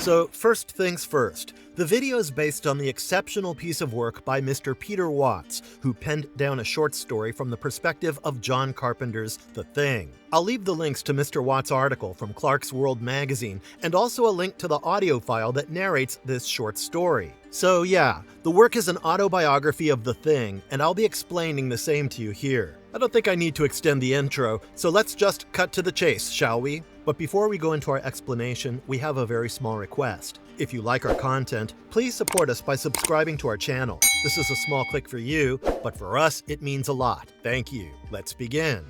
So first things first, the video is based on the exceptional piece of work by Mr. Peter Watts, who penned down a short story from the perspective of John Carpenter's The Thing. I'll leave the links to Mr. Watts' article from Clark's World magazine and also a link to the audio file that narrates this short story. So yeah, the work is an autobiography of The Thing, and I'll be explaining the same to you here. I don't think I need to extend the intro, so let's just cut to the chase, shall we? But before we go into our explanation, we have a very small request. If you like our content, please support us by subscribing to our channel. This is a small click for you, but for us, it means a lot. Thank you. Let's begin.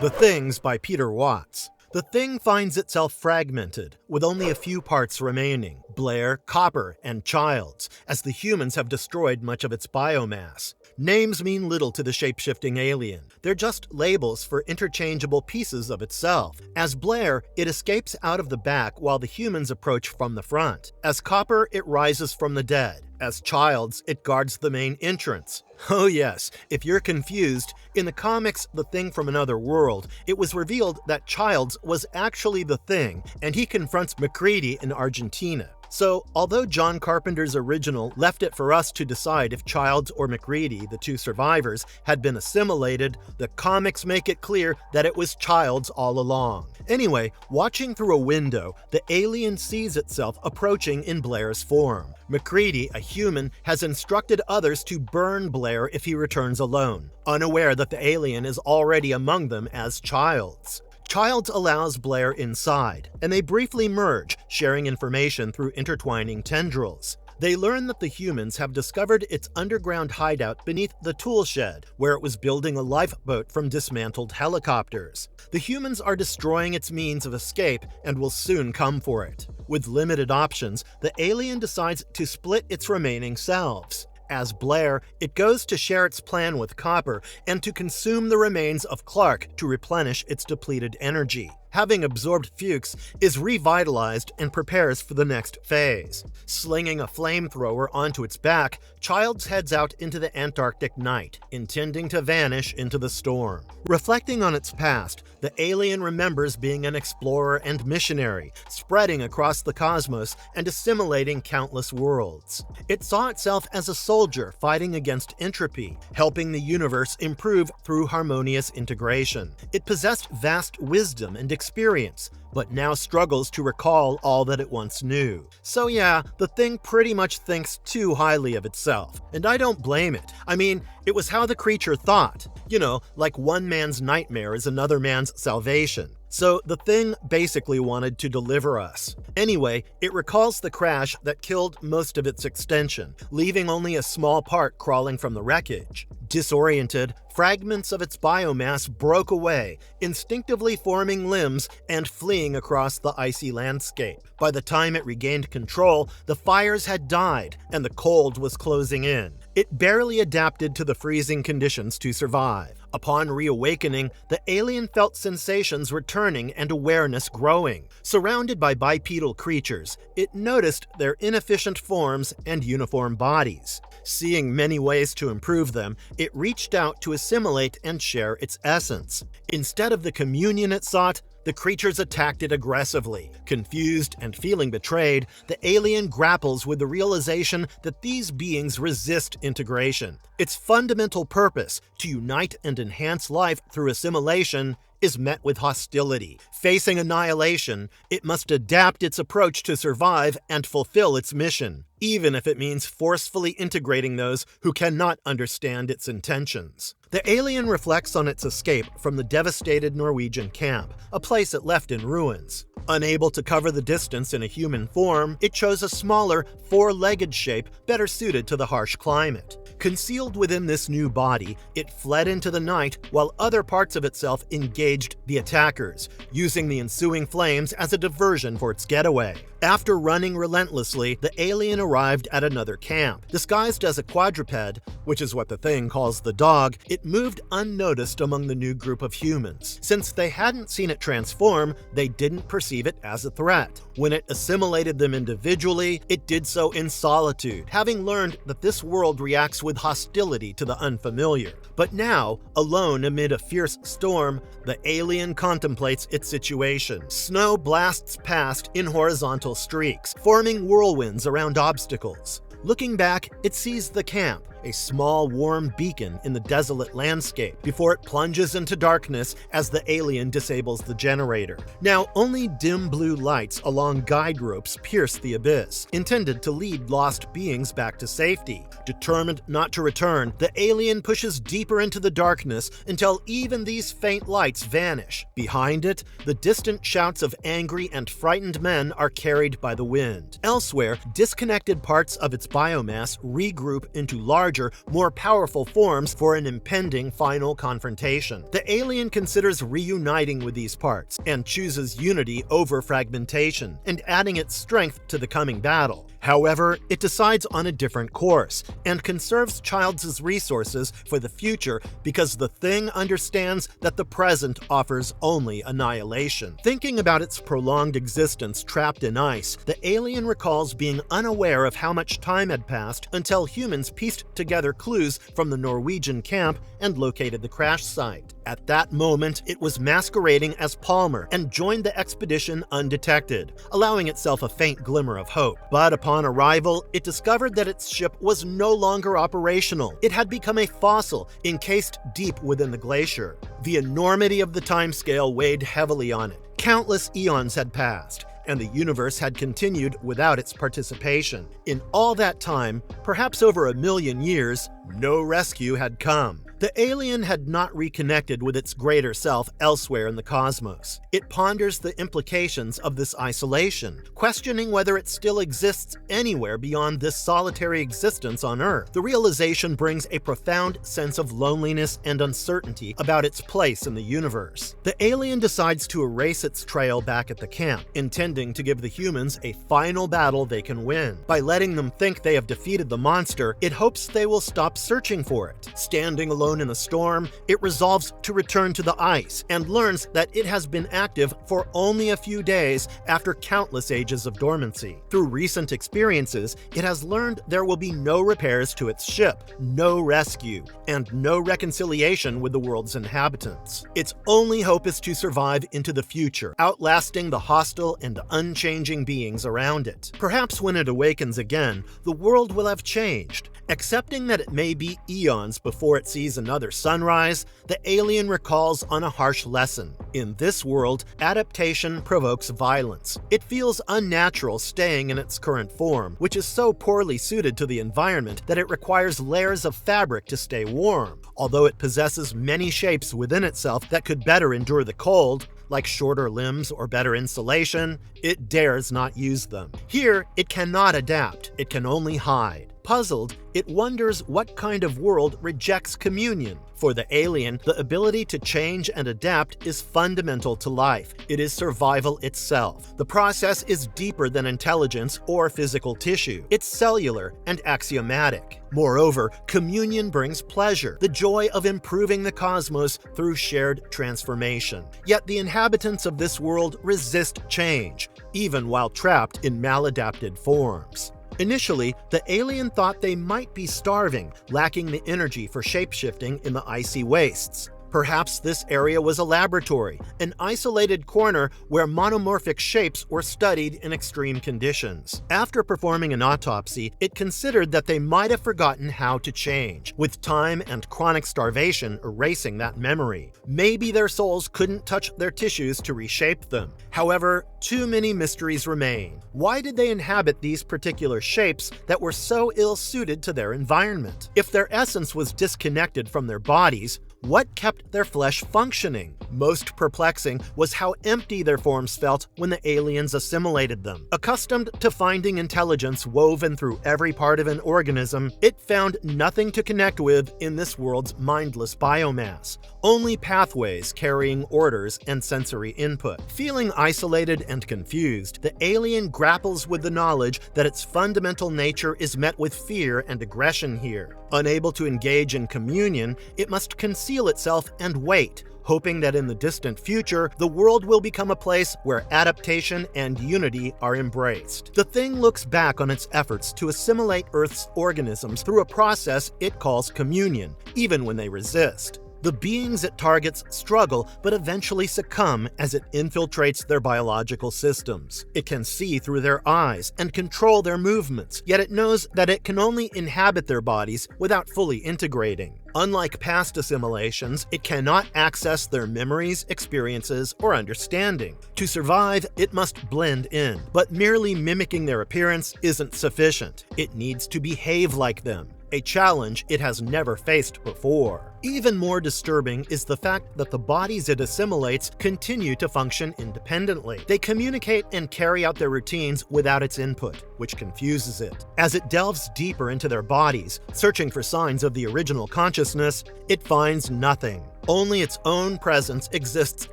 The Things by Peter Watts. The Thing finds itself fragmented, with only a few parts remaining: Blair, Copper, and Childs, as the humans have destroyed much of its biomass. Names mean little to the shape-shifting alien. They're just labels for interchangeable pieces of itself. As Blair, it escapes out of the back while the humans approach from the front. As Copper, it rises from the dead. As Childs, it guards the main entrance. Oh yes, if you're confused, in the comics The Thing from Another World, it was revealed that Childs was actually the Thing, and he confronts MacReady in Argentina. So, although John Carpenter's original left it for us to decide if Childs or MacReady, the two survivors, had been assimilated, the comics make it clear that it was Childs all along. Anyway, watching through a window, the alien sees itself approaching in Blair's form. MacReady, a human, has instructed others to burn Blair if he returns alone, unaware that the alien is already among them as Childs. Childs allows Blair inside, and they briefly merge, sharing information through intertwining tendrils. They learn that the humans have discovered its underground hideout beneath the tool shed, where it was building a lifeboat from dismantled helicopters. The humans are destroying its means of escape and will soon come for it. With limited options, the alien decides to split its remaining selves. As Blair, it goes to share its plan with Copper and to consume the remains of Clark to replenish its depleted energy. Having absorbed Fuchs, is revitalized and prepares for the next phase. Slinging a flamethrower onto its back, Childs heads out into the Antarctic night, intending to vanish into the storm. Reflecting on its past, the alien remembers being an explorer and missionary, spreading across the cosmos and assimilating countless worlds. It saw itself as a soldier fighting against entropy, helping the universe improve through harmonious integration. It possessed vast wisdom and experience, but now struggles to recall all that it once knew. So yeah, the Thing pretty much thinks too highly of itself, and I don't blame it. I mean, it was how the creature thought. You know, like one man's nightmare is another man's salvation. So the Thing basically wanted to deliver us. Anyway, it recalls the crash that killed most of its extension, leaving only a small part crawling from the wreckage. Disoriented, fragments of its biomass broke away, instinctively forming limbs and fleeing across the icy landscape. By the time it regained control, the fires had died and the cold was closing in. It barely adapted to the freezing conditions to survive. Upon reawakening, the alien felt sensations returning and awareness growing. Surrounded by bipedal creatures, it noticed their inefficient forms and uniform bodies. Seeing many ways to improve them, it reached out to assimilate and share its essence. Instead of the communion it sought, the creatures attacked it aggressively. Confused and feeling betrayed, the alien grapples with the realization that these beings resist integration. Its fundamental purpose, to unite and enhance life through assimilation, is met with hostility. Facing annihilation, it must adapt its approach to survive and fulfill its mission, even if it means forcefully integrating those who cannot understand its intentions. The alien reflects on its escape from the devastated Norwegian camp, a place it left in ruins. Unable to cover the distance in a human form, it chose a smaller, four-legged shape better suited to the harsh climate. Concealed within this new body, it fled into the night while other parts of itself engaged the attackers, using the ensuing flames as a diversion for its getaway. After running relentlessly, the alien arrived at another camp. Disguised as a quadruped, which is what the Thing calls the dog, it it moved unnoticed among the new group of humans. Since they hadn't seen it transform, they didn't perceive it as a threat. When it assimilated them individually, it did so in solitude, having learned that this world reacts with hostility to the unfamiliar. But now, alone amid a fierce storm, the alien contemplates its situation. Snow blasts past in horizontal streaks, forming whirlwinds around obstacles. Looking back, it sees the camp, a small warm beacon in the desolate landscape, before it plunges into darkness as the alien disables the generator. Now, only dim blue lights along guide ropes pierce the abyss, intended to lead lost beings back to safety. Determined not to return, the alien pushes deeper into the darkness until even these faint lights vanish. Behind it, the distant shouts of angry and frightened men are carried by the wind. Elsewhere, disconnected parts of its biomass regroup into larger, more powerful forms for an impending final confrontation. The alien considers reuniting with these parts and chooses unity over fragmentation, and adding its strength to the coming battle. However, it decides on a different course and conserves Childs' resources for the future because the thing understands that the present offers only annihilation. Thinking about its prolonged existence trapped in ice, the alien recalls being unaware of how much time had passed until humans pieced together clues from the Norwegian camp and located the crash site. At that moment, it was masquerading as Palmer and joined the expedition undetected, allowing itself a faint glimmer of hope. But upon arrival, it discovered that its ship was no longer operational. It had become a fossil encased deep within the glacier. The enormity of the timescale weighed heavily on it. Countless eons had passed, and the universe had continued without its participation. In all that time, perhaps over 1 million years, no rescue had come. The alien had not reconnected with its greater self elsewhere in the cosmos. It ponders the implications of this isolation, questioning whether it still exists anywhere beyond this solitary existence on Earth. The realization brings a profound sense of loneliness and uncertainty about its place in the universe. The alien decides to erase its trail back at the camp, intending to give the humans a final battle they can win. By letting them think they have defeated the monster, it hopes they will stop searching for it. Standing alone in the storm, it resolves to return to the ice and learns that it has been active for only a few days after countless ages of dormancy. Through recent experiences, it has learned there will be no repairs to its ship, no rescue, and no reconciliation with the world's inhabitants. Its only hope is to survive into the future, outlasting the hostile and unchanging beings around it. Perhaps when it awakens again, the world will have changed. Accepting that it may be eons before it sees another sunrise, the alien recalls on a harsh lesson. In this world, adaptation provokes violence. It feels unnatural staying in its current form, which is so poorly suited to the environment that it requires layers of fabric to stay warm. Although it possesses many shapes within itself that could better endure the cold, like shorter limbs or better insulation, it dares not use them. Here, it cannot adapt, it can only hide. Puzzled, it wonders what kind of world rejects communion. For the alien, the ability to change and adapt is fundamental to life. It is survival itself. The process is deeper than intelligence or physical tissue. It's cellular and axiomatic. Moreover, communion brings pleasure, the joy of improving the cosmos through shared transformation. Yet the inhabitants of this world resist change, even while trapped in maladapted forms. Initially, the alien thought they might be starving, lacking the energy for shapeshifting in the icy wastes. Perhaps this area was a laboratory, an isolated corner where monomorphic shapes were studied in extreme conditions. After performing an autopsy, it considered that they might have forgotten how to change, with time and chronic starvation erasing that memory. Maybe their souls couldn't touch their tissues to reshape them. However, too many mysteries remain. Why did they inhabit these particular shapes that were so ill-suited to their environment? If their essence was disconnected from their bodies, What kept their flesh functioning? Most perplexing was how empty their forms felt when the aliens assimilated them. Accustomed to finding intelligence woven through every part of an organism, it found nothing to connect with in this world's mindless biomass, only pathways carrying orders and sensory input. Feeling isolated and confused, the alien grapples with the knowledge that its fundamental nature is met with fear and aggression here. Unable to engage in communion, it must conceal itself and wait, hoping that in the distant future, the world will become a place where adaptation and unity are embraced. The Thing looks back on its efforts to assimilate Earth's organisms through a process it calls communion, even when they resist. The beings it targets struggle but eventually succumb as it infiltrates their biological systems. It can see through their eyes and control their movements, yet it knows that it can only inhabit their bodies without fully integrating. Unlike past assimilations, it cannot access their memories, experiences, or understanding. To survive, it must blend in, but merely mimicking their appearance isn't sufficient. It needs to behave like them, a challenge it has never faced before. Even more disturbing is the fact that the bodies it assimilates continue to function independently. They communicate and carry out their routines without its input, which confuses it. As it delves deeper into their bodies, searching for signs of the original consciousness, it finds nothing. Only its own presence exists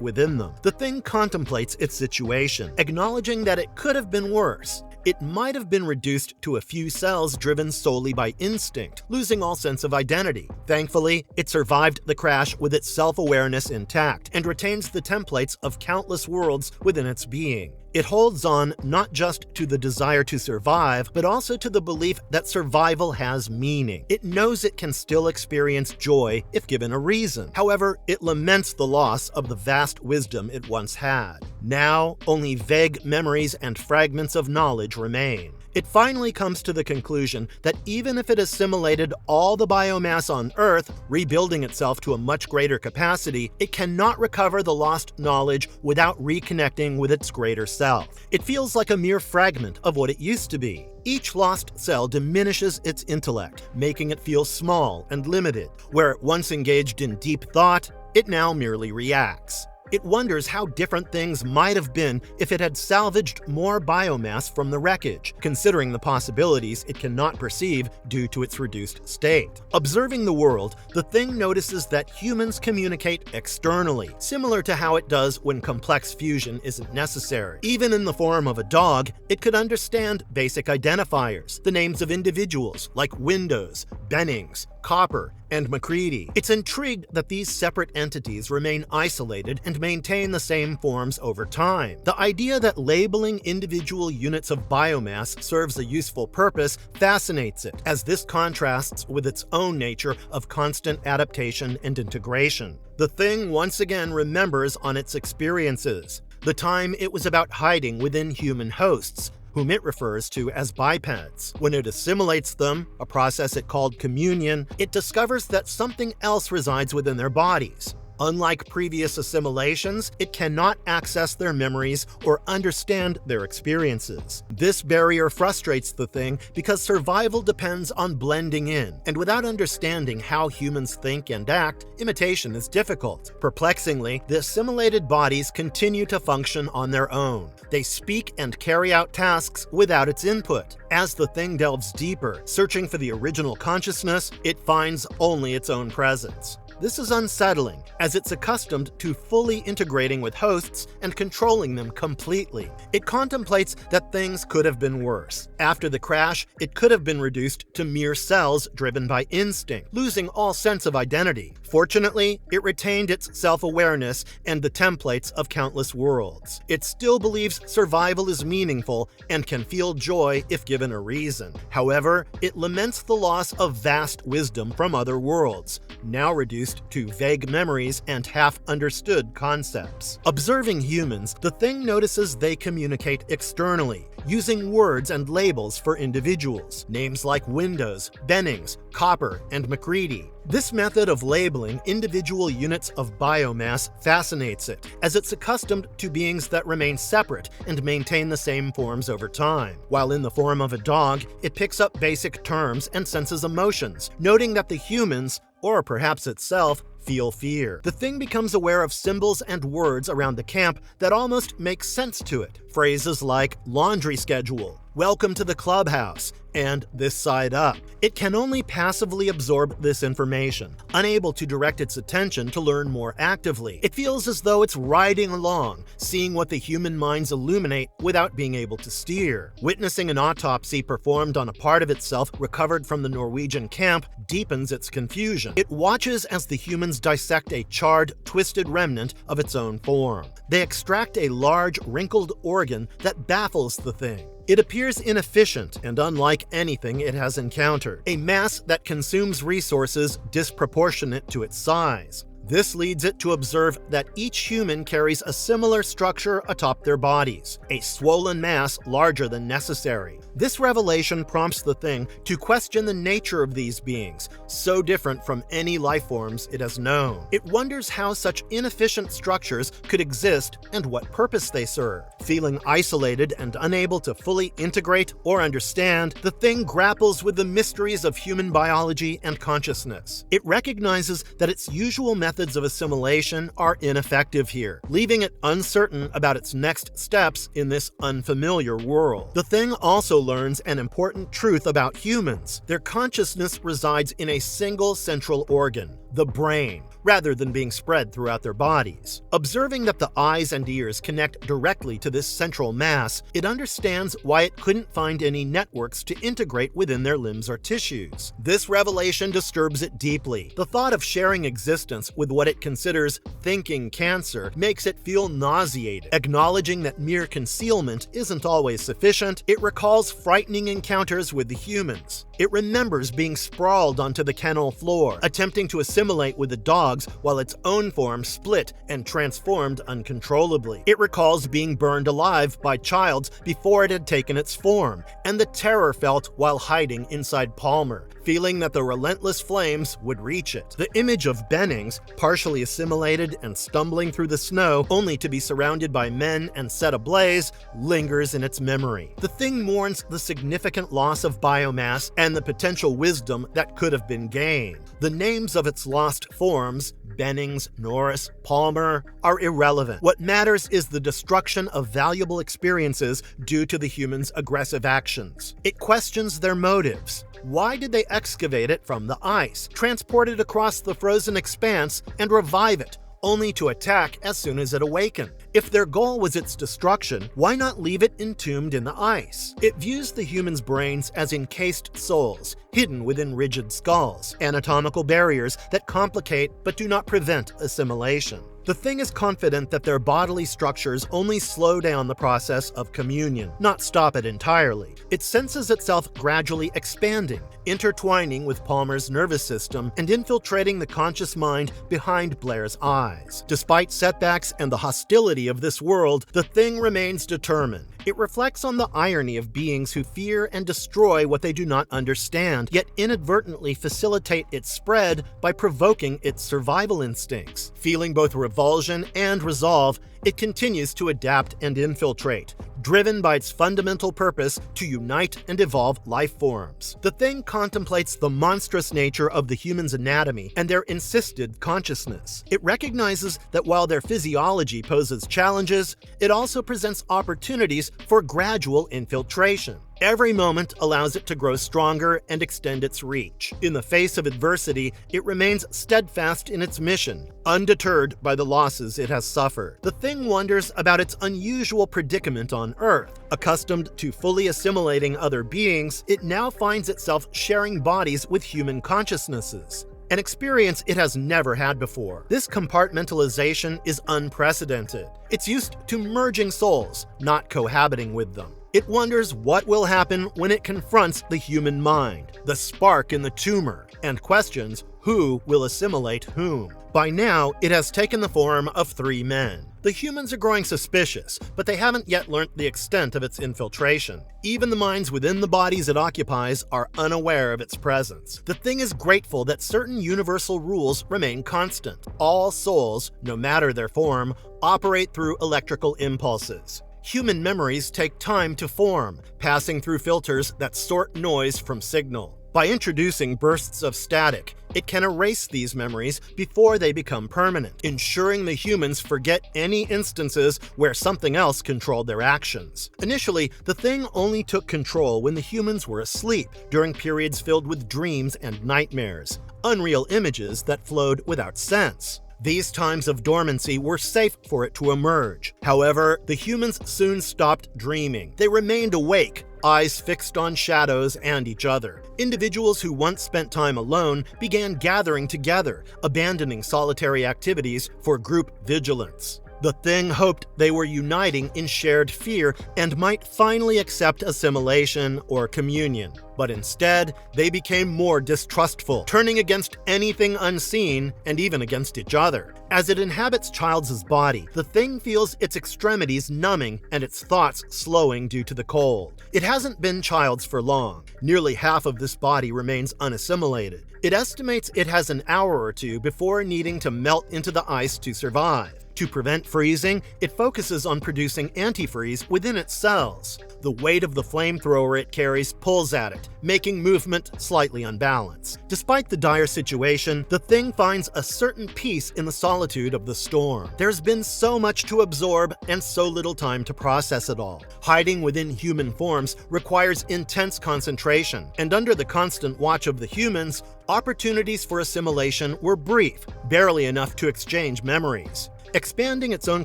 within them. The Thing contemplates its situation, acknowledging that it could have been worse. It might have been reduced to a few cells driven solely by instinct, losing all sense of identity. Thankfully, it survived the crash with its self-awareness intact and retains the templates of countless worlds within its being. It holds on not just to the desire to survive, but also to the belief that survival has meaning. It knows it can still experience joy if given a reason. However, it laments the loss of the vast wisdom it once had. Now, only vague memories and fragments of knowledge remain. It finally comes to the conclusion that even if it assimilated all the biomass on Earth, rebuilding itself to a much greater capacity, it cannot recover the lost knowledge without reconnecting with its greater self. It feels like a mere fragment of what it used to be. Each lost cell diminishes its intellect, making it feel small and limited. Where it once engaged in deep thought, it now merely reacts. It wonders how different things might have been if it had salvaged more biomass from the wreckage, considering the possibilities it cannot perceive due to its reduced state. Observing the world, the Thing notices that humans communicate externally, similar to how it does when complex fusion isn't necessary. Even in the form of a dog, it could understand basic identifiers, the names of individuals like Windows, Bennings, Copper, and Macready. It's intrigued that these separate entities remain isolated and maintain the same forms over time. The idea that labeling individual units of biomass serves a useful purpose fascinates it, as this contrasts with its own nature of constant adaptation and integration. The Thing once again remembers on its experiences, the time it was about hiding within human hosts, whom it refers to as bipeds. When it assimilates them, a process it called communion, it discovers that something else resides within their bodies. Unlike previous assimilations, it cannot access their memories or understand their experiences. This barrier frustrates the Thing because survival depends on blending in, and without understanding how humans think and act, imitation is difficult. Perplexingly, the assimilated bodies continue to function on their own. They speak and carry out tasks without its input. As the Thing delves deeper, searching for the original consciousness, it finds only its own presence. This is unsettling, as it's accustomed to fully integrating with hosts and controlling them completely. It contemplates that things could have been worse. After the crash, it could have been reduced to mere cells driven by instinct, losing all sense of identity. Fortunately, it retained its self-awareness and the templates of countless worlds. It still believes survival is meaningful and can feel joy if given a reason. However, it laments the loss of vast wisdom from other worlds, now reduced to vague memories and half-understood concepts. Observing humans, the Thing notices they communicate externally, using words and labels for individuals, names like Windows, Bennings, Copper, and Macready. This method of labeling individual units of biomass fascinates it, as it's accustomed to beings that remain separate and maintain the same forms over time. While in the form of a dog, it picks up basic terms and senses emotions, noting that the humans, or perhaps itself, feel fear. The thing becomes aware of symbols and words around the camp that almost make sense to it. Phrases like laundry schedule, welcome to the clubhouse, and this side up. It can only passively absorb this information, unable to direct its attention to learn more actively. It feels as though it's riding along, seeing what the human minds illuminate without being able to steer. Witnessing an autopsy performed on a part of itself recovered from the Norwegian camp deepens its confusion. It watches as the humans dissect a charred, twisted remnant of its own form. They extract a large, wrinkled organ that baffles the thing. It appears inefficient and unlike anything it has encountered, a mass that consumes resources disproportionate to its size. This leads it to observe that each human carries a similar structure atop their bodies, a swollen mass larger than necessary. This revelation prompts the thing to question the nature of these beings, so different from any life forms it has known. It wonders how such inefficient structures could exist and what purpose they serve. Feeling isolated and unable to fully integrate or understand, the thing grapples with the mysteries of human biology and consciousness. It recognizes that its usual methods of assimilation are ineffective here, leaving it uncertain about its next steps in this unfamiliar world. The thing also learns an important truth about humans. Their consciousness resides in a single central organ, the brain, rather than being spread throughout their bodies. Observing that the eyes and ears connect directly to this central mass, it understands why it couldn't find any networks to integrate within their limbs or tissues. This revelation disturbs it deeply. The thought of sharing existence with what it considers thinking cancer makes it feel nauseated. Acknowledging that mere concealment isn't always sufficient, it recalls frightening encounters with the humans. It remembers being sprawled onto the kennel floor, attempting to assimilate with the dogs while its own form split and transformed uncontrollably. It recalls being burned alive by Childs before it had taken its form, and the terror felt while hiding inside Palmer, feeling that the relentless flames would reach it. The image of Bennings, partially assimilated and stumbling through the snow only to be surrounded by men and set ablaze, lingers in its memory. The thing mourns the significant loss of biomass and the potential wisdom that could have been gained. The names of its lost forms, Bennings, Norris, Palmer, are irrelevant. What matters is the destruction of valuable experiences due to the humans' aggressive actions. It questions their motives. Why did they excavate it from the ice, transport it across the frozen expanse, and revive it, only to attack as soon as it awakened? If their goal was its destruction, why not leave it entombed in the ice? It views the humans' brains as encased souls, hidden within rigid skulls, anatomical barriers that complicate but do not prevent assimilation. The thing is confident that their bodily structures only slow down the process of communion, not stop it entirely. It senses itself gradually expanding, intertwining with Palmer's nervous system and infiltrating the conscious mind behind Blair's eyes. Despite setbacks and the hostility of this world, the thing remains determined. It reflects on the irony of beings who fear and destroy what they do not understand, yet inadvertently facilitate its spread by provoking its survival instincts. Feeling both revulsion and resolve, it continues to adapt and infiltrate, driven by its fundamental purpose to unite and evolve life forms. The thing contemplates the monstrous nature of the human's anatomy and their insisted consciousness. It recognizes that while their physiology poses challenges, it also presents opportunities for gradual infiltration. Every moment allows it to grow stronger and extend its reach. In the face of adversity, it remains steadfast in its mission, undeterred by the losses it has suffered. The thing wonders about its unusual predicament on Earth. Accustomed to fully assimilating other beings, it now finds itself sharing bodies with human consciousnesses, an experience it has never had before. This compartmentalization is unprecedented. It's used to merging souls, not cohabiting with them. It wonders what will happen when it confronts the human mind, the spark in the tumor, and questions who will assimilate whom. By now, it has taken the form of 3 men. The humans are growing suspicious, but they haven't yet learnt the extent of its infiltration. Even the minds within the bodies it occupies are unaware of its presence. The thing is grateful that certain universal rules remain constant. All souls, no matter their form, operate through electrical impulses. Human memories take time to form, passing through filters that sort noise from signal. By introducing bursts of static, it can erase these memories before they become permanent, ensuring the humans forget any instances where something else controlled their actions. Initially, the thing only took control when the humans were asleep, during periods filled with dreams and nightmares, unreal images that flowed without sense. These times of dormancy were safe for it to emerge. However, the humans soon stopped dreaming. They remained awake, eyes fixed on shadows and each other. Individuals who once spent time alone began gathering together, abandoning solitary activities for group vigilance. The thing hoped they were uniting in shared fear and might finally accept assimilation or communion. But instead, they became more distrustful, turning against anything unseen and even against each other. As it inhabits Childs' body, the thing feels its extremities numbing and its thoughts slowing due to the cold. It hasn't been Childs for long. Nearly half of this body remains unassimilated. It estimates it has an hour or two before needing to melt into the ice to survive. To prevent freezing, it focuses on producing antifreeze within its cells. The weight of the flamethrower it carries pulls at it, making movement slightly unbalanced. Despite the dire situation, the thing finds a certain peace in the solitude of the storm. There's been so much to absorb and so little time to process it all. Hiding within human forms requires intense concentration, and under the constant watch of the humans, opportunities for assimilation were brief, barely enough to exchange memories. Expanding its own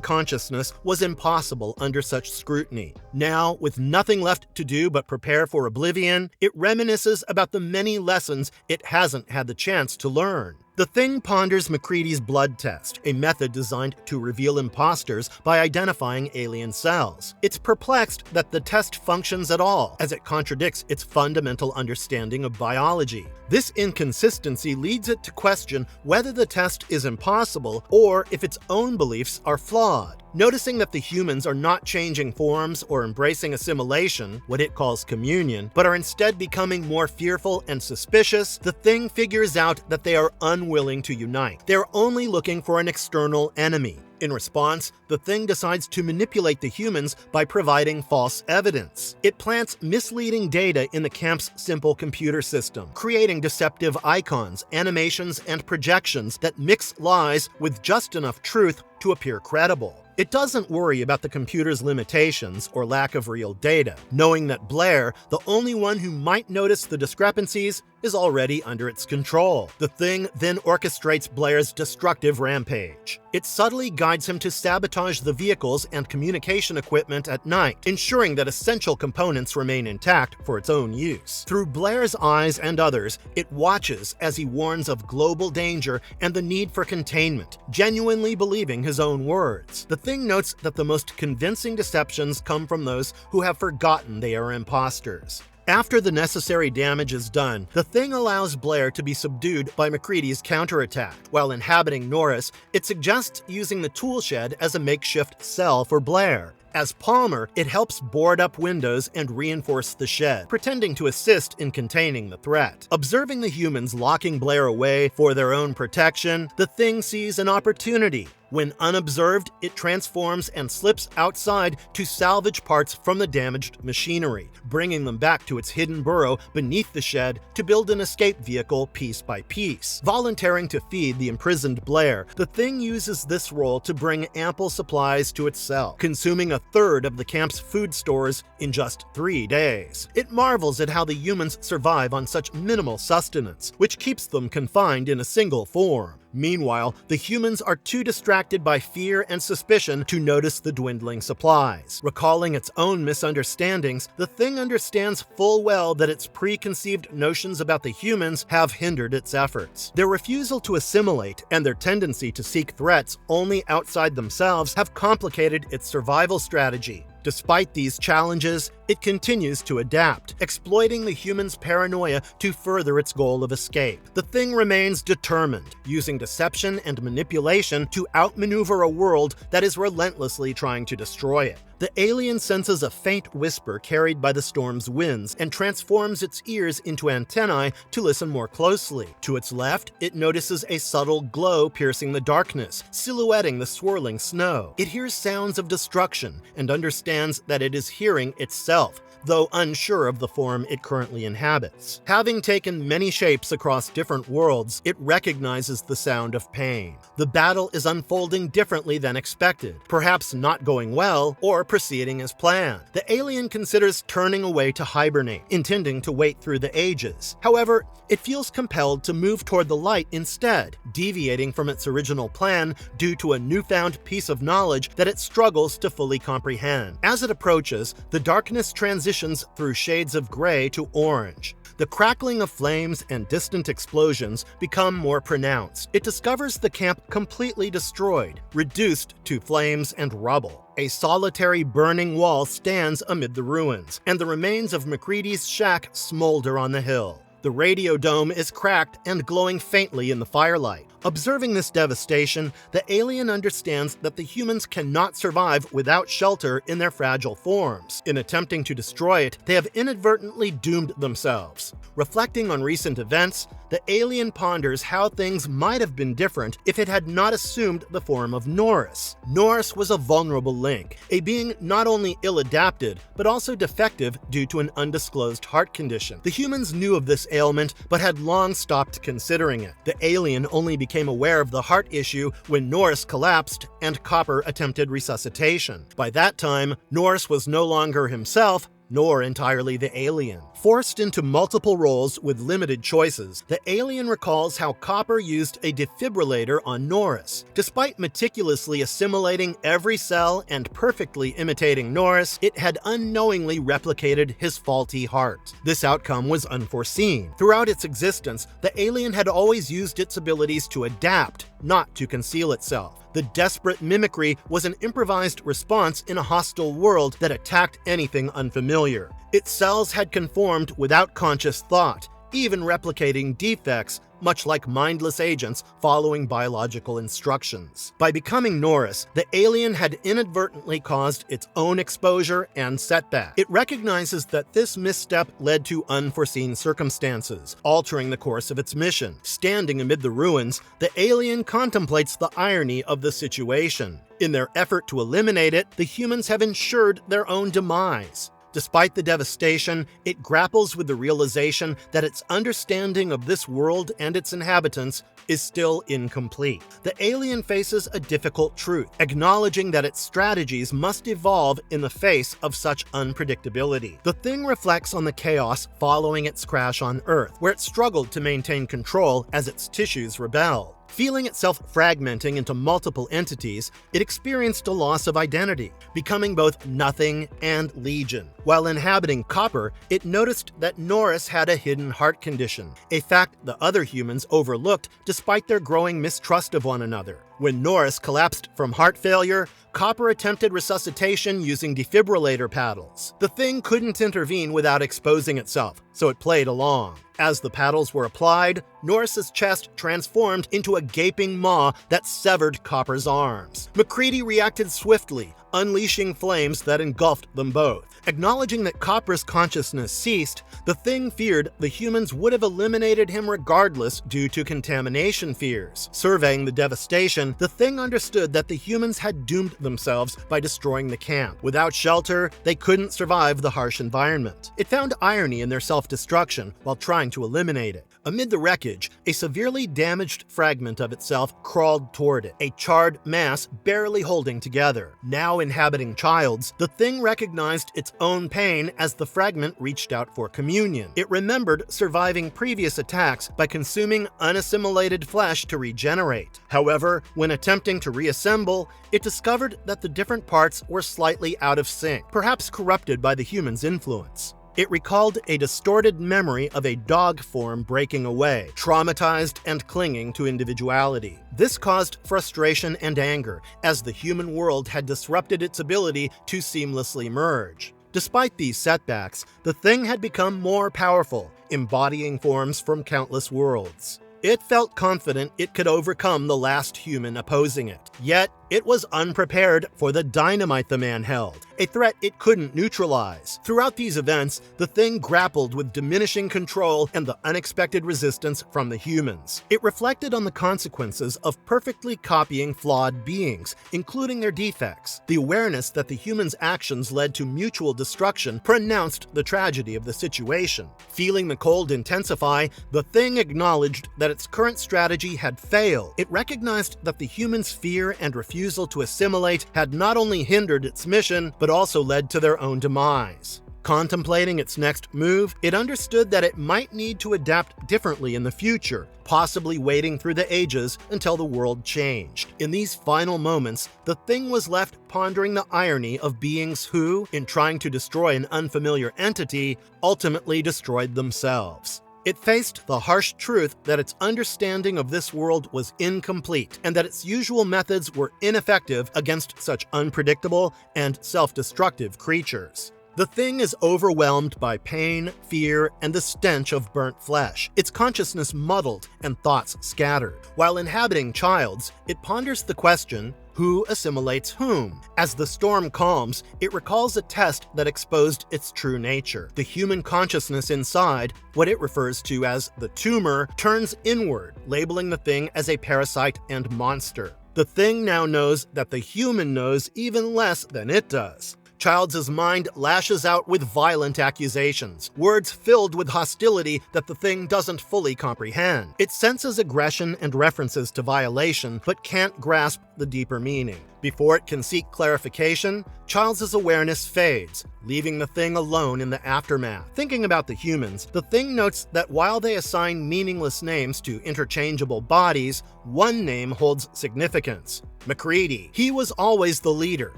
consciousness was impossible under such scrutiny. Now, with nothing left to do but prepare for oblivion, it reminisces about the many lessons it hasn't had the chance to learn. The thing ponders MacReady's blood test, a method designed to reveal imposters by identifying alien cells. It's perplexed that the test functions at all, as it contradicts its fundamental understanding of biology. This inconsistency leads it to question whether the test is impossible or if its own beliefs are flawed. Noticing that the humans are not changing forms or embracing assimilation, what it calls communion, but are instead becoming more fearful and suspicious, the thing figures out that they are unwilling to unite. They're only looking for an external enemy. In response, the thing decides to manipulate the humans by providing false evidence. It plants misleading data in the camp's simple computer system, creating deceptive icons, animations, and projections that mix lies with just enough truth to appear credible. It doesn't worry about the computer's limitations or lack of real data, knowing that Blair, the only one who might notice the discrepancies, is already under its control. The thing then orchestrates Blair's destructive rampage. It subtly guides him to sabotage the vehicles and communication equipment at night, ensuring that essential components remain intact for its own use. Through Blair's eyes and others, it watches as he warns of global danger and the need for containment, genuinely believing his own words. The thing notes that the most convincing deceptions come from those who have forgotten they are imposters. After the necessary damage is done, the thing allows Blair to be subdued by MacReady's counterattack. While inhabiting Norris, it suggests using the tool shed as a makeshift cell for Blair. As Palmer, it helps board up windows and reinforce the shed, pretending to assist in containing the threat. Observing the humans locking Blair away for their own protection, the thing sees an opportunity. When unobserved, it transforms and slips outside to salvage parts from the damaged machinery, bringing them back to its hidden burrow beneath the shed to build an escape vehicle piece by piece. Volunteering to feed the imprisoned Blair, the thing uses this role to bring ample supplies to its cell, consuming a third of the camp's food stores in just 3 days. It marvels at how the humans survive on such minimal sustenance, which keeps them confined in a single form. Meanwhile, the humans are too distracted by fear and suspicion to notice the dwindling supplies. Recalling its own misunderstandings, the thing understands full well that its preconceived notions about the humans have hindered its efforts. Their refusal to assimilate and their tendency to seek threats only outside themselves have complicated its survival strategy. Despite these challenges, it continues to adapt, exploiting the humans' paranoia to further its goal of escape. The thing remains determined, using deception and manipulation to outmaneuver a world that is relentlessly trying to destroy it. The alien senses a faint whisper carried by the storm's winds and transforms its ears into antennae to listen more closely. To its left, it notices a subtle glow piercing the darkness, silhouetting the swirling snow. It hears sounds of destruction and understands that it is hearing itself, though unsure of the form it currently inhabits. Having taken many shapes across different worlds, it recognizes the sound of pain. The battle is unfolding differently than expected, perhaps not going well or proceeding as planned. The alien considers turning away to hibernate, intending to wait through the ages. However, it feels compelled to move toward the light instead, deviating from its original plan due to a newfound piece of knowledge that it struggles to fully comprehend. As it approaches, the darkness transitions through shades of gray to orange. The crackling of flames and distant explosions become more pronounced. It discovers the camp completely destroyed, reduced to flames and rubble. A solitary burning wall stands amid the ruins, and the remains of MacReady's shack smolder on the hill. The radio dome is cracked and glowing faintly in the firelight. Observing this devastation, the alien understands that the humans cannot survive without shelter in their fragile forms. In attempting to destroy it, they have inadvertently doomed themselves. Reflecting on recent events, the alien ponders how things might have been different if it had not assumed the form of Norris. Norris was a vulnerable link, a being not only ill-adapted, but also defective due to an undisclosed heart condition. The humans knew of this ailment, but had long stopped considering it. The alien only became aware of the heart issue when Norris collapsed and Copper attempted resuscitation. By that time, Norris was no longer himself, nor entirely the alien. Forced into multiple roles with limited choices, the alien recalls how Copper used a defibrillator on Norris. Despite meticulously assimilating every cell and perfectly imitating Norris, it had unknowingly replicated his faulty heart. This outcome was unforeseen. Throughout its existence, the alien had always used its abilities to adapt, not to conceal itself. The desperate mimicry was an improvised response in a hostile world that attacked anything unfamiliar. Its cells had conformed without conscious thought, even replicating defects, much like mindless agents following biological instructions. By becoming Norris, the alien had inadvertently caused its own exposure and setback. It recognizes that this misstep led to unforeseen circumstances, altering the course of its mission. Standing amid the ruins, the alien contemplates the irony of the situation. In their effort to eliminate it, the humans have ensured their own demise. Despite the devastation, it grapples with the realization that its understanding of this world and its inhabitants is still incomplete. The alien faces a difficult truth, acknowledging that its strategies must evolve in the face of such unpredictability. The Thing reflects on the chaos following its crash on Earth, where it struggled to maintain control as its tissues rebelled. Feeling itself fragmenting into multiple entities, it experienced a loss of identity, becoming both Nothing and Legion. While inhabiting Copper, it noticed that Norris had a hidden heart condition, a fact the other humans overlooked despite their growing mistrust of one another. When Norris collapsed from heart failure, Copper attempted resuscitation using defibrillator paddles. The Thing couldn't intervene without exposing itself, so it played along. As the paddles were applied, Norris's chest transformed into a gaping maw that severed Copper's arms. MacReady reacted swiftly, unleashing flames that engulfed them both. Acknowledging that Copper's consciousness ceased, the Thing feared the humans would have eliminated him regardless due to contamination fears. Surveying the devastation, the Thing understood that the humans had doomed themselves by destroying the camp. Without shelter, they couldn't survive the harsh environment. It found irony in their self-destruction while trying to eliminate it. Amid the wreckage, a severely damaged fragment of itself crawled toward it, a charred mass barely holding together. Now inhabiting Childs, the Thing recognized its own pain as the fragment reached out for communion. It remembered surviving previous attacks by consuming unassimilated flesh to regenerate. However, when attempting to reassemble, it discovered that the different parts were slightly out of sync, perhaps corrupted by the human's influence. It recalled a distorted memory of a dog form breaking away, traumatized and clinging to individuality. This caused frustration and anger, as the human world had disrupted its ability to seamlessly merge. Despite these setbacks, the Thing had become more powerful, embodying forms from countless worlds. It felt confident it could overcome the last human opposing it. Yet, it was unprepared for the dynamite the man held, a threat it couldn't neutralize. Throughout these events, the Thing grappled with diminishing control and the unexpected resistance from the humans. It reflected on the consequences of perfectly copying flawed beings, including their defects. The awareness that the humans' actions led to mutual destruction pronounced the tragedy of the situation. Feeling the cold intensify, the Thing acknowledged that its current strategy had failed. It recognized that the humans' fear and refusal to assimilate had not only hindered its mission, but also led to their own demise. Contemplating its next move, it understood that it might need to adapt differently in the future, possibly waiting through the ages until the world changed. In these final moments, the Thing was left pondering the irony of beings who, in trying to destroy an unfamiliar entity, ultimately destroyed themselves. It faced the harsh truth that its understanding of this world was incomplete, and that its usual methods were ineffective against such unpredictable and self-destructive creatures. The Thing is overwhelmed by pain, fear, and the stench of burnt flesh, its consciousness muddled and thoughts scattered. While inhabiting Childs, it ponders the question, who assimilates whom? As the storm calms, it recalls a test that exposed its true nature. The human consciousness inside, what it refers to as the tumor, turns inward, labeling the Thing as a parasite and monster. The Thing now knows that the human knows even less than it does. Childs' mind lashes out with violent accusations, words filled with hostility that the Thing doesn't fully comprehend. It senses aggression and references to violation, but can't grasp the deeper meaning. Before it can seek clarification, Childs' awareness fades, leaving the Thing alone in the aftermath. Thinking about the humans, the Thing notes that while they assign meaningless names to interchangeable bodies, one name holds significance. MacReady. He was always the leader,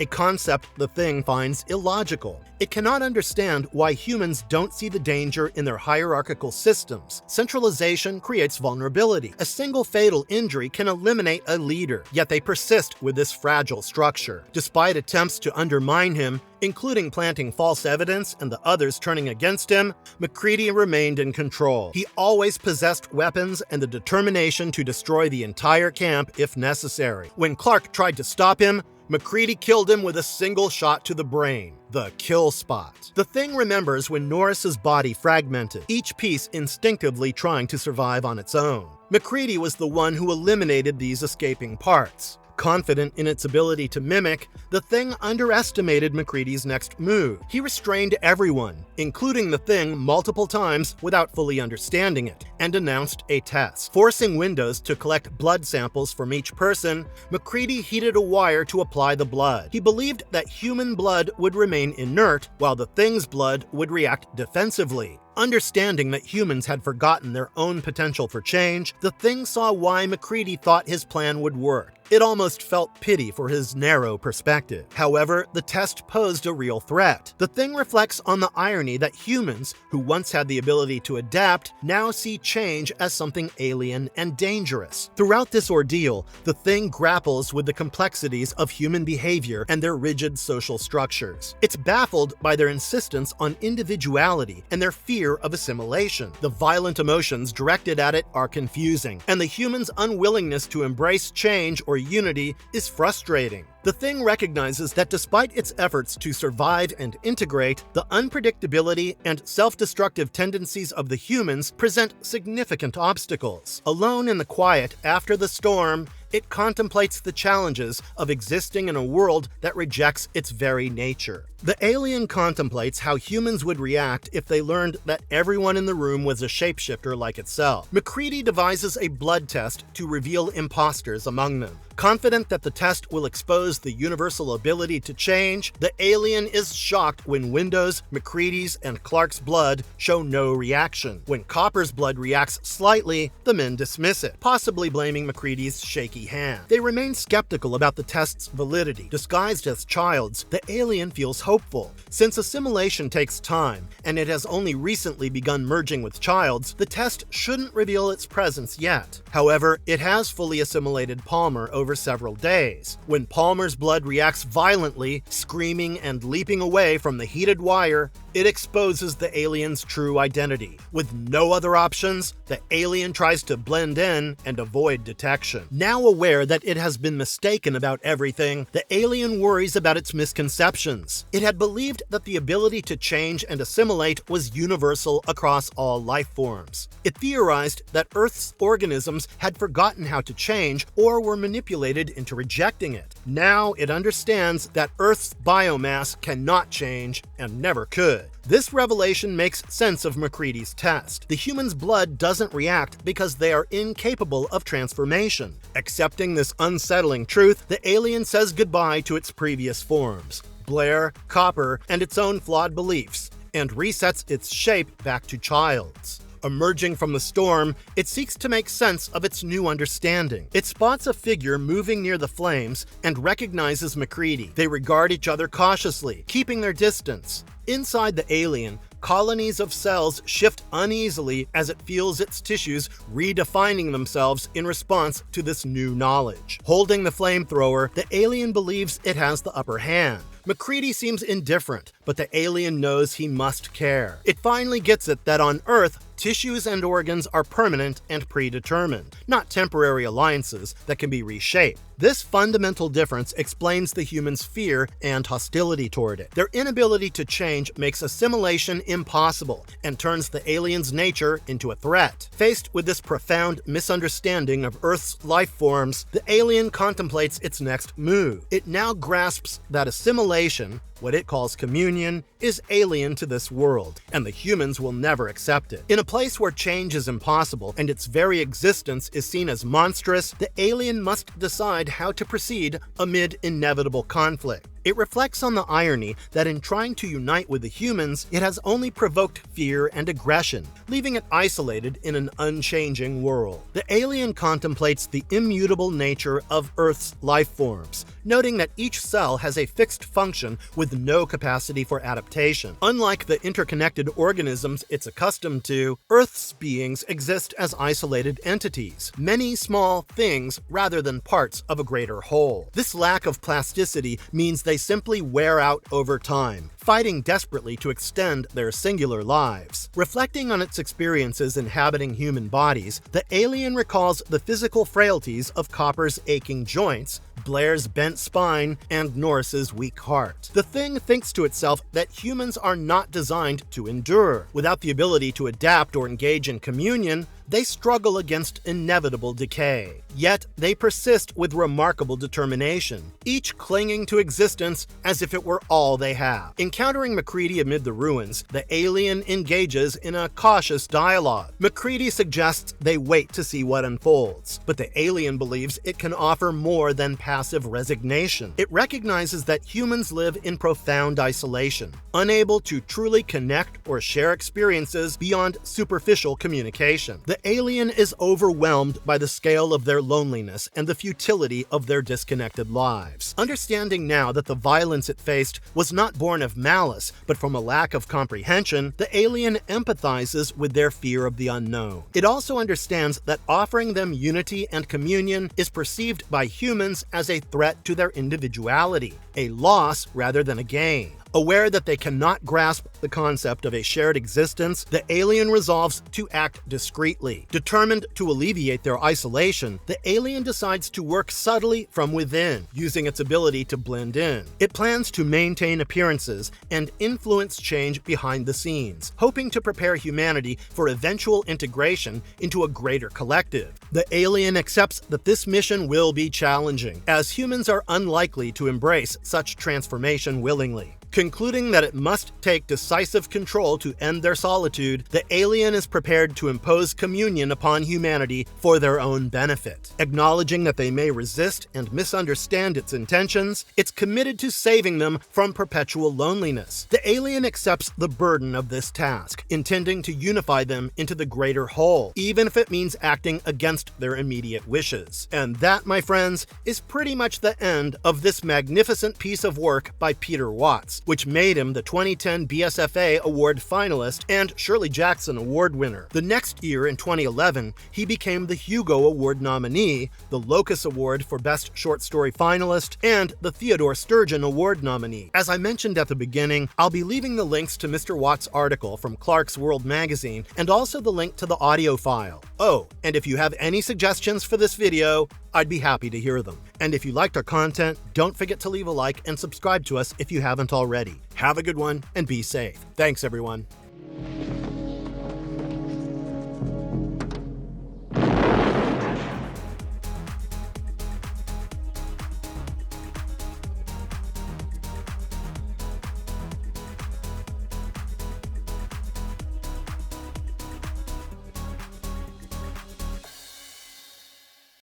a concept the Thing finds illogical. It cannot understand why humans don't see the danger in their hierarchical systems. Centralization creates vulnerability. A single fatal injury can eliminate a leader, yet they persist with this fragile structure. Despite attempts to undermine him, including planting false evidence and the others turning against him, MacReady remained in control. He always possessed weapons and the determination to destroy the entire camp if necessary. When Clark tried to stop him, MacReady killed him with a single shot to the brain, the kill spot. The Thing remembers when Norris's body fragmented, each piece instinctively trying to survive on its own. MacReady was the one who eliminated these escaping parts. Confident in its ability to mimic, the Thing underestimated MacReady's next move. He restrained everyone, including the Thing, multiple times without fully understanding it, and announced a test. Forcing Windows to collect blood samples from each person, MacReady heated a wire to apply the blood. He believed that human blood would remain inert, while the Thing's blood would react defensively. Understanding that humans had forgotten their own potential for change, the Thing saw why MacReady thought his plan would work. It almost felt pity for his narrow perspective. However, the test posed a real threat. The Thing reflects on the irony that humans, who once had the ability to adapt, now see change as something alien and dangerous. Throughout this ordeal, the Thing grapples with the complexities of human behavior and their rigid social structures. It's baffled by their insistence on individuality and their fear of assimilation. The violent emotions directed at it are confusing, and the human's unwillingness to embrace change or unity is frustrating. The Thing recognizes that despite its efforts to survive and integrate, the unpredictability and self-destructive tendencies of the humans present significant obstacles. Alone in the quiet after the storm, it contemplates the challenges of existing in a world that rejects its very nature. The alien contemplates how humans would react if they learned that everyone in the room was a shapeshifter like itself. MacReady devises a blood test to reveal imposters among them. Confident that the test will expose the universal ability to change, the alien is shocked when Windows, MacReady's, and Clark's blood show no reaction. When Copper's blood reacts slightly, the men dismiss it, possibly blaming MacReady's shaky hand. They remain skeptical about the test's validity. Disguised as Childs, the alien feels hopeful. Since assimilation takes time, and it has only recently begun merging with Childs, the test shouldn't reveal its presence yet. However, it has fully assimilated Palmer over several days. When Palmer's blood reacts violently, screaming and leaping away from the heated wire, It exposes the alien's true identity. With no other options, the alien tries to blend in and avoid detection. Now aware that it has been mistaken about everything, the alien worries about its misconceptions. It had believed that the ability to change and assimilate was universal across all life forms. It theorized that Earth's organisms had forgotten how to change or were manipulated into rejecting it. Now it understands that Earth's biomass cannot change and never could. This revelation makes sense of MacReady's test. The human's blood doesn't react because they are incapable of transformation. Accepting this unsettling truth, the alien says goodbye to its previous forms, Blair, Copper, and its own flawed beliefs, and resets its shape back to child's. Emerging from the storm, it seeks to make sense of its new understanding. It spots a figure moving near the flames and recognizes MacReady. They regard each other cautiously, keeping their distance. Inside the alien, colonies of cells shift uneasily as it feels its tissues redefining themselves in response to this new knowledge. Holding the flamethrower, the alien believes it has the upper hand. MacReady seems indifferent, but the alien knows he must care. It finally gets it that on Earth, tissues and organs are permanent and predetermined, not temporary alliances that can be reshaped. This fundamental difference explains the humans' fear and hostility toward it. Their inability to change makes assimilation impossible and turns the alien's nature into a threat. Faced with this profound misunderstanding of Earth's life forms, the alien contemplates its next move. It now grasps that assimilation, what it calls communion, is alien to this world, and the humans will never accept it. In a place where change is impossible and its very existence is seen as monstrous, the alien must decide how to proceed amid inevitable conflict. It reflects on the irony that in trying to unite with the humans, it has only provoked fear and aggression, leaving it isolated in an unchanging world. The alien contemplates the immutable nature of Earth's life forms, noting that each cell has a fixed function with no capacity for adaptation. Unlike the interconnected organisms it's accustomed to, Earth's beings exist as isolated entities, many small things rather than parts of a greater whole. This lack of plasticity means they simply wear out over time, fighting desperately to extend their singular lives. Reflecting on its experiences inhabiting human bodies, the alien recalls the physical frailties of Copper's aching joints, Blair's bent spine, and Norris's weak heart. The thing thinks to itself that humans are not designed to endure. Without the ability to adapt or engage in communion, they struggle against inevitable decay. Yet, they persist with remarkable determination, each clinging to existence as if it were all they have. Encountering MacReady amid the ruins, the alien engages in a cautious dialogue. MacReady suggests they wait to see what unfolds, but the alien believes it can offer more than passive resignation. It recognizes that humans live in profound isolation, unable to truly connect or share experiences beyond superficial communication. The alien is overwhelmed by the scale of their loneliness and the futility of their disconnected lives. Understanding now that the violence it faced was not born of malice, but from a lack of comprehension, the alien empathizes with their fear of the unknown. It also understands that offering them unity and communion is perceived by humans as a threat to their individuality, a loss rather than a gain. Aware that they cannot grasp the concept of a shared existence, the alien resolves to act discreetly. Determined to alleviate their isolation, the alien decides to work subtly from within, using its ability to blend in. It plans to maintain appearances and influence change behind the scenes, hoping to prepare humanity for eventual integration into a greater collective. The alien accepts that this mission will be challenging, as humans are unlikely to embrace such transformation willingly. Concluding that it must take decisive control to end their solitude, the alien is prepared to impose communion upon humanity for their own benefit. Acknowledging that they may resist and misunderstand its intentions, it's committed to saving them from perpetual loneliness. The alien accepts the burden of this task, intending to unify them into the greater whole, even if it means acting against their immediate wishes. And that, my friends, is pretty much the end of this magnificent piece of work by Peter Watts. Narrates, which made him the 2010 BSFA Award finalist and Shirley Jackson Award winner. The next year, in 2011, he became the Hugo Award nominee, the Locus Award for Best Short Story finalist, and the Theodore Sturgeon Award nominee. As I mentioned at the beginning, I'll be leaving the links to Mr. Watts' article from Clark's World magazine and also the link to the audio file. Oh, and if you have any suggestions for this video, I'd be happy to hear them. And if you liked our content, don't forget to leave a like and subscribe to us if you haven't already. Have a good one and be safe. Thanks, everyone.